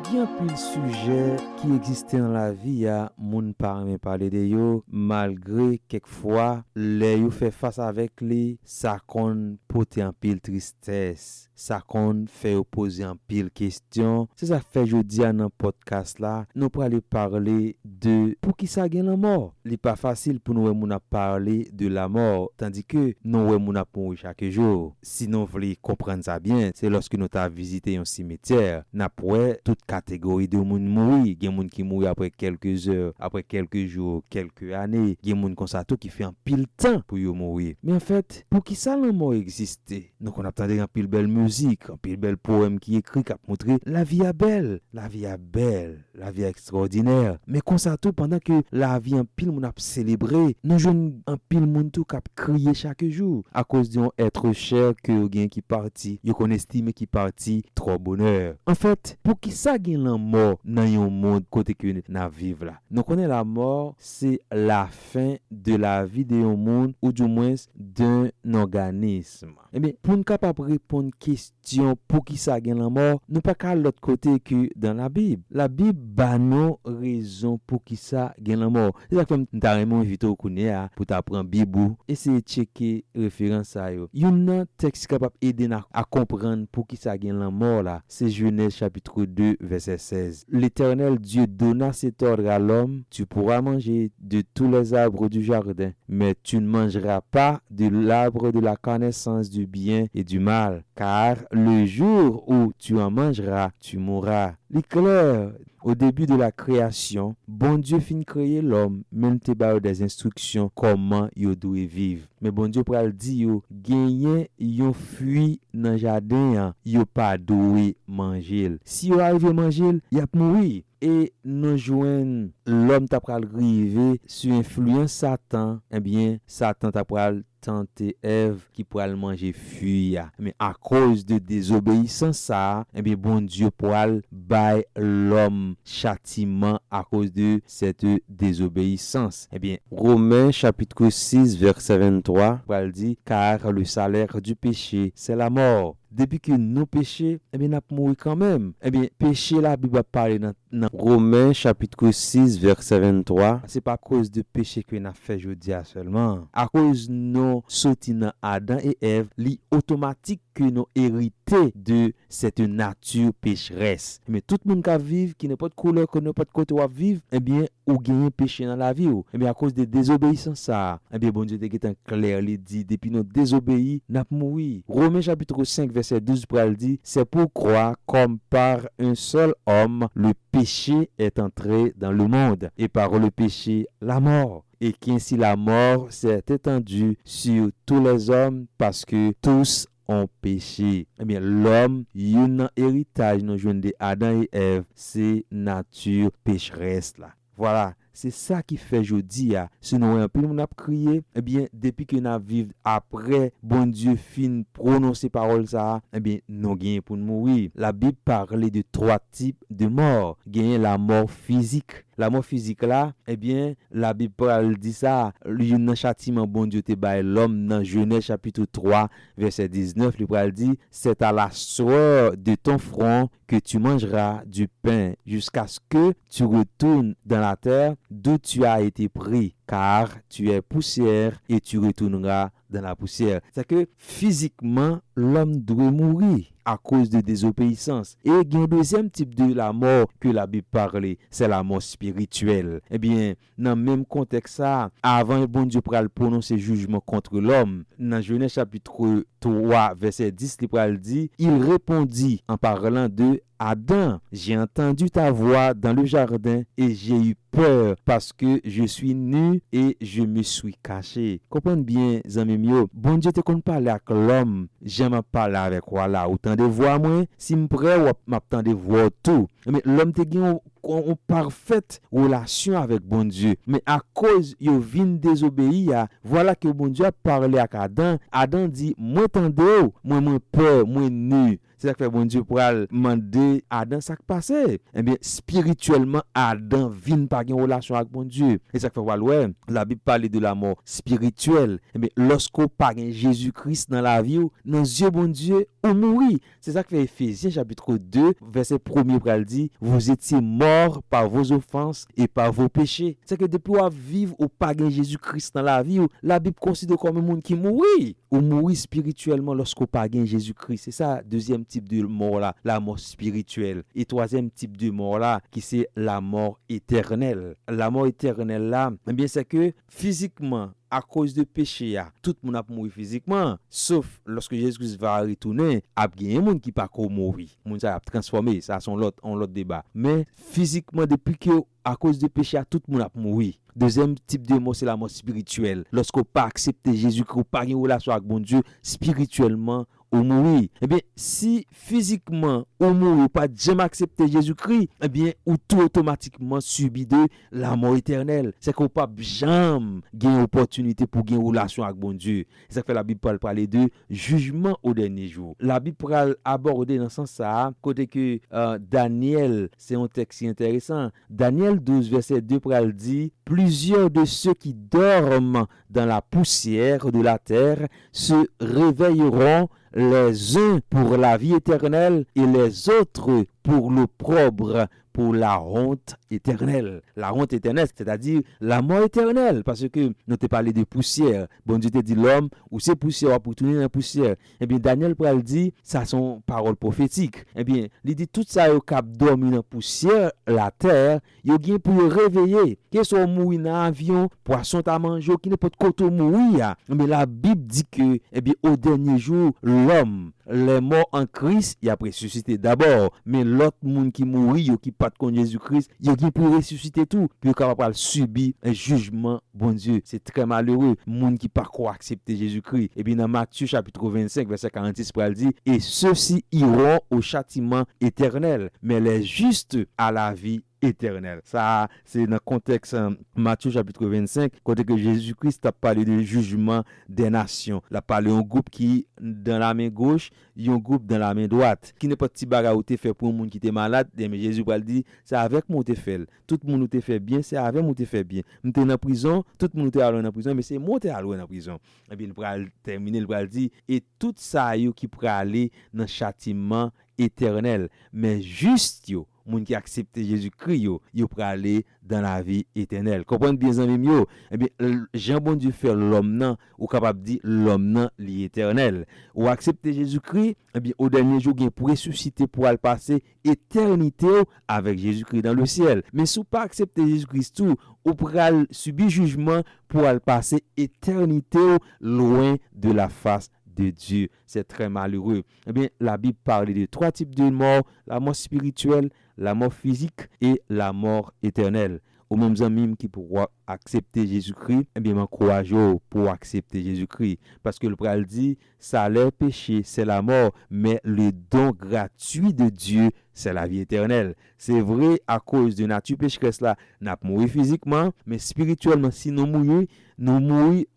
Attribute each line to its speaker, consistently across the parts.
Speaker 1: Il y a un pile sujet qui existait dans la vie, ya moun pa même parler de yo, malgré quelquefois les yo fait face avec lui, ça kon porter en pile tristesse, ça kon fait poser en pile question. C'est ça fait jodi à dans podcast là, nous pour aller parler de pour qui ça gagne la mort. Il pas facile pour nous moun a parler de la mort, tandis que nous moun a mourir chaque jour. Si nous voulons comprendre ça bien, c'est lorsque nous t'a visité un cimetière, n'a poué toute catégorie de moun mourir, gen moun qui mourir après quelques heures, après quelques jours, quelques années, gen moun comme ça tout qui fait un pile temps pour yo mourir. Mais en fait, pour qui ça la mort existait? Donc on attendait un pile belle musique, un pile bel poème qui écrit qui a montré la vie est belle, la vie est belle, la vie est extraordinaire. Mais comme ça tout pendant que la vie en pile moun a célébré, nous jeune un pile moun tout qui a crié chaque jour à cause d'un être cher que yo gen qui parti, yo kon estime qui parti trop bonheur. En fait, pour qui ça gen la mort dans yon monde côté que n'a vivre là. Nous connaît la mort, c'est la fin de la vie de yon monde ou du moins d'un organisme. Eh bien, pour nous capable répondre question pour qui ça gen la mort, nous pas qu'à l'autre côté que dans la Bible. La Bible ba non raison pour qui ça gen la mort. C'est ça comme t'as vraiment invité au connait pour t'apprendre Bible, essayer checker référence à yo. Yon texte capable aider à comprendre pour qui ça gen la mort là, c'est Genèse chapitre 2 verset 16. L'Éternel Dieu donna cet ordre à l'homme: tu pourras manger de tous les arbres du jardin, mais tu ne mangeras pas de l'arbre de la connaissance du bien et du mal, car le jour où tu en mangeras, tu mourras. L'éclair, au début de la création, bon Dieu fin créer l'homme, même te ba des instructions comment yo doit vivre. Mais bon Dieu pral di yo, genyen yon fruit dans jardin, yo pas doué manger. Si yo arrive manger, y a mourir. Et nous joignent l'homme t'a pral rive sur influence Satan, eh bien Satan t'a pral tenter Ève qui pral manger fruit. Mais à cause de désobéissance ça, eh bien bon Dieu pral bay l'homme châtiment à cause de cette désobéissance. Eh bien Romains chapitre 6 verset 23 pral dit: car le salaire du péché c'est la mort. Depuis que nous péchons, eh bien, nous mourons quand même. Eh bien, péché, la Bible parle dans Romains chapitre 6, verset 23. C'est pas à cause de péché que nous avons fait aujourd'hui seulement. À cause de nous sortis dans Adam et Ève, li automatique que nous héritons de cette nature pécheresse. Mais tout le monde qui vit, qui n'a pas de couleur, qui n'a pas de côté où vivre, eh bien, ou gagne péché dans la vie. Eh bien, à cause de désobéissance, ça, eh bien, bon Dieu te est clair, il dit, depuis nous désobéis, nous mourons. Romains chapitre 5, verset 12, pral dit: c'est pour croire comme par un seul homme, le péché est entré dans le monde, et par le péché, la mort. Et qu'ainsi la mort s'est étendue sur tous les hommes parce que tous ont péché. Eh bien, l'homme, yon héritage nous joindre de Adam et Ève, c'est nature pécheresse là. Voilà. C'est ça qui fait jodi a. Sinon un peu on a crié, eh bien depuis que nous vivons après bon Dieu fin prononcer parole ça, eh bien nous gagnons pour mourir. La Bible parle de 3 types de mort. Gagner la mort physique. La mort physique là, eh bien la Bible dit ça, un châtiment bon Dieu te bail l'homme dans Genèse chapitre 3 verset 19, il dit: c'est à la sueur de ton front que tu mangeras du pain jusqu'à ce que tu retournes dans la terre d'où tu as été pris, car tu es poussière et tu retourneras dans la poussière. C'est que physiquement, l'homme doit mourir à cause de désobéissance. Et il y a un deuxième type de la mort que la Bible parle, c'est la mort spirituelle. Eh bien, dans le même contexte, ça, avant le bon Dieu pral prononcer jugement contre l'homme, dans Genèse chapitre 3, verset 10, il dit: il répondit en parlant de Adam: j'ai entendu ta voix dans le jardin et j'ai eu peur parce que je suis nu et je me suis caché. Comprenez bien, amis mieux. Bon Dieu te kon parler avec l'homme, j'aime parler avec voilà, autant de voix moi, si me prêt ou m'attend de voir tout. Mais l'homme te gen une parfaite relation avec bon Dieu. Mais à cause yo vin désobéir, voilà que bon Dieu a parlé avec Adam. Adam dit: moi tendez, moi peur, moi nu. C'est ça que fait bon Dieu pour demander Adam ça qui passé. Eh bien spirituellement Adam vient pas une relation avec bon Dieu. Et ça que fait ouais, la Bible parle de la mort spirituelle. Eh bien lorsqu'on pas Jésus-Christ dans la vie, dans yeux bon Dieu, on mourit. C'est ça que fait Éphésiens chapitre 2 verset 1er pour dit vous étiez morts par vos offenses et par vos péchés. C'est que depuis qu'on vivre au pas Jésus-Christ dans la vie, la Bible considère comme un monde qui mourit. Ou mourir spirituellement lorsqu'on pas Jésus-Christ. C'est ça deuxième type de mort là, la mort spirituelle. Et troisième type de mort là, qui c'est la mort éternelle. La mort éternelle là, eh bien c'est que physiquement à cause de péché, tout le monde a mouru physiquement, sauf lorsque Jésus-Christ va retourner, il y a des gens qui pas mourir. Les gens a transformé, ça c'est un autre débat. Mais physiquement, depuis que à cause de péché, tout le monde a mouru. Deuxième type de mort, c'est la mort spirituelle. Lorsqu'on pas accepté Jésus-Christ, on pas une relation avec bon Dieu, spirituellement, on mourit. Eh bien, si physiquement, on mourit, pas jamais accepter Jésus-Christ, eh bien, ou tout automatiquement subit de la mort éternelle. C'est qu'on pas jamais gagner opportunité pour gagner une relation avec bon Dieu. C'est ça que la Bible parle de jugement au dernier jour. La Bible parle aborder dans ce sens ça, côté que Daniel, c'est un texte intéressant. Daniel 12 verset 2 parle dit plusieurs de ceux qui dorment dans la poussière de la terre se réveilleront, les uns pour la vie éternelle et les autres pour l'opprobre, pour la honte éternelle. La honte éternelle, c'est-à-dire la mort éternelle. Parce que nous t'ai parlé de poussière. Bon Dieu te dit l'homme, ou c'est poussière, pour tourner dans la poussière. Eh bien, Daniel Pral dit, ça sont paroles prophétiques. Eh bien, il dit tout ça au cap dormi dans la poussière, la terre, il y a pour réveiller. Qu'ils soient mourir dans l'avion, poisson à manger, qui n'est pas de côté mourir. Mais la Bible dit que, eh bien, au dernier jour, l'homme, les morts en Christ, il a ressuscité d'abord. Mais l'autre monde qui mourit, qui pas de Jésus-Christ, il a pour ressusciter tout, puis capable subir un jugement, bon Dieu. C'est très malheureux. Monde qui pas quoi accepter Jésus-Christ. Et bien dans Matthieu chapitre 25 verset 46 pour dit et ceux-ci iront au châtiment éternel, mais les justes à la vie éternel. Ça, c'est dans le contexte Matthieu chapitre 25, côté que Jésus-Christ a parlé de jugement des nations. Il a parlé d'un groupe qui dans la main gauche, et un groupe dans la main droite. Qui n'est pas petit bagarre ou fait pour un monde qui était malade, mais Jésus va dire, c'est avec moi que tu fait. Tout le monde te fait bien, c'est avec moi que tu fait bien. Tu es en prison, tout le monde est allé en prison, mais c'est moi qui est allé en prison. Et bien, il va terminer, il va dire, et tout ça, qui pourra aller dans le châtiment éternel. Mais juste, moun qui accepte Jésus-Christ yo pour aller dans la vie éternelle. Comprenez bien amis yo. Eh bien Jean bon Dieu fait l'homme nan ou capable dire l'homme nan li éternel. Ou accepter Jésus-Christ, eh bien au dernier jour gen pour ressusciter pour aller passer éternité avec Jésus-Christ dans le ciel. Mais si ou pas accepter Jésus-Christ tout, ou pour subir jugement pour aller passer éternité loin de la face de Dieu. C'est très malheureux. Eh bien, la Bible parle de trois types de mort, la mort spirituelle, la mort physique et la mort éternelle. Aux mêmes amis qui pourront accepter Jésus-Christ, eh bien, m'encourage pour accepter Jésus-Christ. Parce que le pral dit, salaire péché, c'est la mort, mais le don gratuit de Dieu, c'est la vie éternelle. C'est vrai, à cause de nature pécheresse là, n'a pas mouru physiquement, mais spirituellement, si nous mourons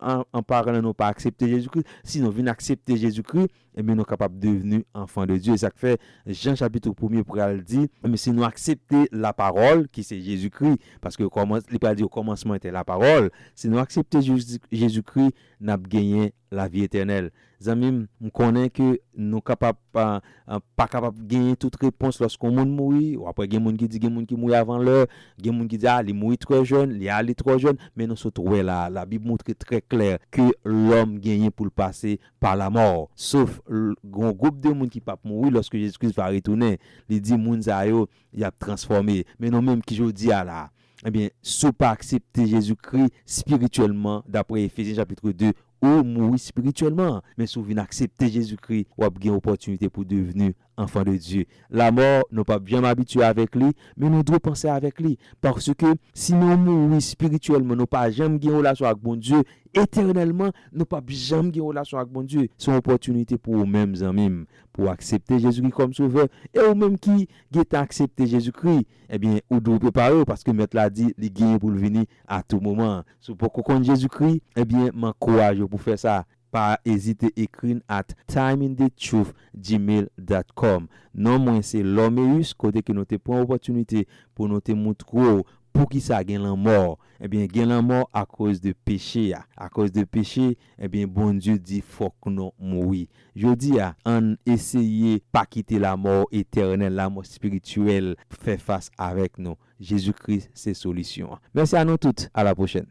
Speaker 1: en parlant, nous pas accepter Jésus-Christ. Si nous venons accepter Jésus-Christ, eh bien, nous sommes capables de devenir enfants de Dieu. Ça fait Jean chapitre 1er pour le dire, mais si nous acceptons la parole, qui c'est Jésus-Christ, parce que il peut dire au commencement était la parole, si nous acceptons Jésus-Christ, nous avons gagné la vie éternelle. Amis, nous connaissons que nous capables pas capable de gagner toute réponse lorsqu'on mourit, ou après il y a des gens qui disent qu'il mourit avant l'heure, il y a des gens qui disent il mourit trop jeune, il est trop jeune, mais nous sommes trouvés là, la Bible montre très clair que l'homme gagne pour le passer par la mort. Sauf un groupe de gens qui ne peuvent pas mourir lorsque Jésus-Christ va retourner, il dit moun sa yo, il a transformé. Mais nous même qui je dis à là, eh bien, si pas accepter Jésus-Christ spirituellement, d'après Éphésiens chapitre 2, ou mourir spirituellement, mais si vous accepter Jésus-Christ, vous avez une opportunité pour devenir enfant de Dieu. La mort, nous pas bien m'habituer avec lui, mais nous devons penser avec lui. Parce que si nous mourons spirituellement, nous pas jamais une relation avec bon Dieu, éternellement, nous pas jamais une relation avec bon Dieu. C'est une opportunité pour vous-mêmes, amis, pour accepter Jésus-Christ comme sauveur. Et vous-même qui avez accepté Jésus-Christ, eh bien, vous devez préparer parce que Maître l'a dit, il est pour venir à tout moment. Si vous connaissez Jésus-Christ, eh bien, m'encourage pour faire ça. pas hésiter écrire at timeinthetruth@gmail.com. Non moi c'est Loméus côté que nous te prend opportunité pour nous te montrer pour qui ça gagne la mort. Eh bien gagne la mort à cause de péché. À cause de péché, eh bien bon Dieu dit faut que nous mourir. Je dis on essayer pas quitter la mort éternelle, la mort spirituelle, faire face avec nous. Jésus-Christ c'est solution. Merci à nous toutes, à la prochaine.